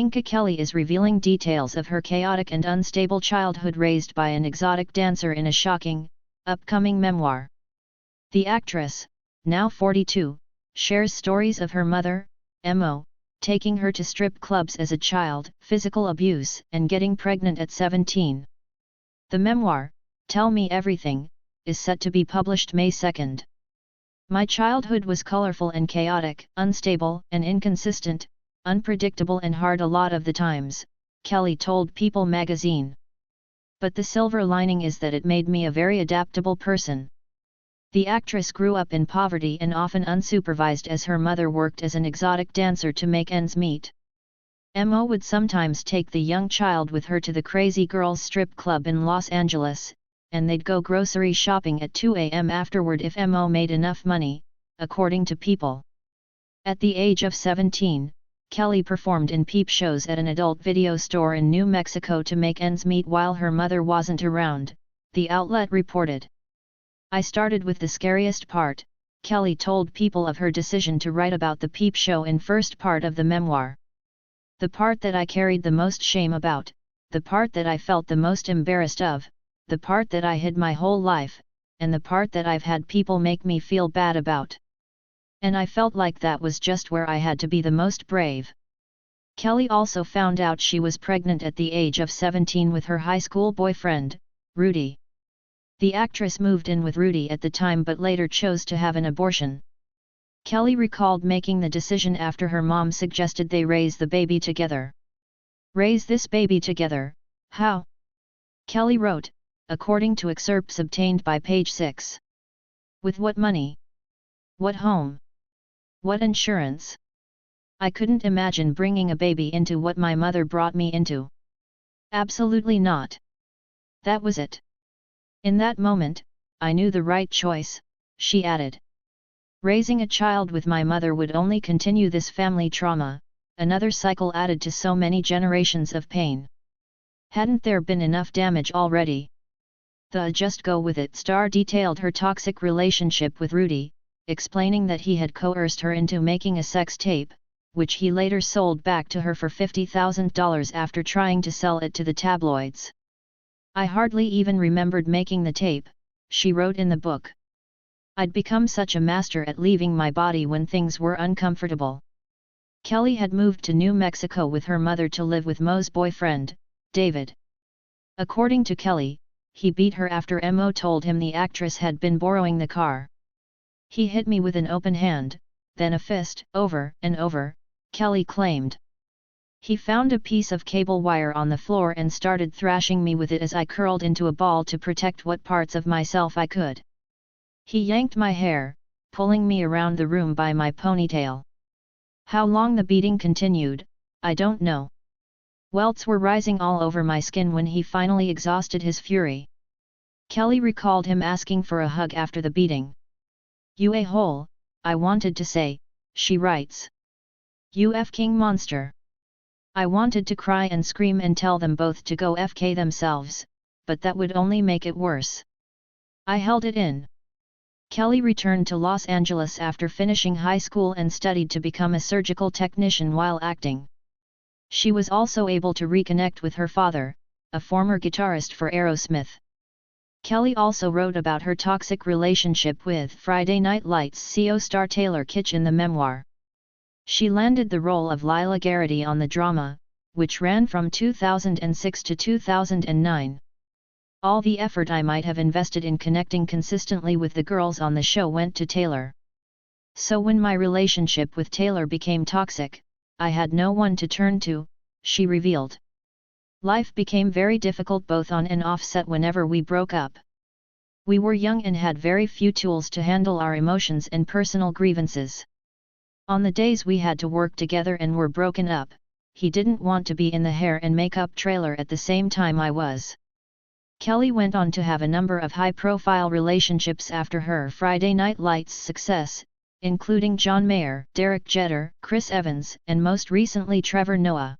Minka Kelly is revealing details of her chaotic and unstable childhood raised by an exotic dancer in a shocking, upcoming memoir. The actress, now 42, shares stories of her mother, Mo, taking her to strip clubs as a child, physical abuse, and getting pregnant at 17. The memoir, Tell Me Everything, is set to be published May 2. My childhood was colorful and chaotic, unstable and inconsistent, unpredictable and hard a lot of the times, Kelly told People magazine. But the silver lining is that it made me a very adaptable person. The actress grew up in poverty and often unsupervised as her mother worked as an exotic dancer to make ends meet. Mo would sometimes take the young child with her to the Crazy Girls strip club in Los Angeles, and they'd go grocery shopping at 2 a.m. afterward if Mo made enough money, according to People. At the age of 17, Kelly performed in peep shows at an adult video store in New Mexico to make ends meet while her mother wasn't around, the outlet reported. I started with the scariest part, Kelly told People of her decision to write about the peep show in first part of the memoir. The part that I carried the most shame about, the part that I felt the most embarrassed of, the part that I hid my whole life, and the part that I've had people make me feel bad about. And I felt like that was just where I had to be the most brave. Kelly also found out she was pregnant at the age of 17 with her high school boyfriend, Rudy. The actress moved in with Rudy at the time but later chose to have an abortion. Kelly recalled making the decision after her mom suggested they raise the baby together. Raise this baby together, how? Kelly wrote, according to excerpts obtained by Page 6. With what money? What home? What insurance? I couldn't imagine bringing a baby into what my mother brought me into. Absolutely not. That was it. In that moment, I knew the right choice, she added. Raising a child with my mother would only continue this family trauma, another cycle added to so many generations of pain. Hadn't there been enough damage already? The Just Go With It star detailed her toxic relationship with Rudy, explaining that he had coerced her into making a sex tape, which he later sold back to her for $50,000 after trying to sell it to the tabloids. I hardly even remembered making the tape, she wrote in the book. I'd become such a master at leaving my body when things were uncomfortable. Kelly had moved to New Mexico with her mother to live with Mo's boyfriend, David. According to Kelly, he beat her after Mo told him the actress had been borrowing the car. He hit me with an open hand, then a fist, over and over, Kelly claimed. He found a piece of cable wire on the floor and started thrashing me with it as I curled into a ball to protect what parts of myself I could. He yanked my hair, pulling me around the room by my ponytail. How long the beating continued, I don't know. Welts were rising all over my skin when he finally exhausted his fury. Kelly recalled him asking for a hug after the beating. You a-hole, I wanted to say, she writes. You f-king monster. I wanted to cry and scream and tell them both to go FK themselves, but that would only make it worse. I held it in. Kelly returned to Los Angeles after finishing high school and studied to become a surgical technician while acting. She was also able to reconnect with her father, a former guitarist for Aerosmith. Kelly also wrote about her toxic relationship with Friday Night Lights CO star Taylor Kitsch in the memoir. She landed the role of Lila Garrity on the drama, which ran from 2006 to 2009. All the effort I might have invested in connecting consistently with the girls on the show went to Taylor. So when my relationship with Taylor became toxic, I had no one to turn to, she revealed. Life became very difficult both on and off set whenever we broke up. We were young and had very few tools to handle our emotions and personal grievances. On the days we had to work together and were broken up, he didn't want to be in the hair and makeup trailer at the same time I was. Kelly went on to have a number of high-profile relationships after her Friday Night Lights success, including John Mayer, Derek Jeter, Chris Evans, and most recently Trevor Noah.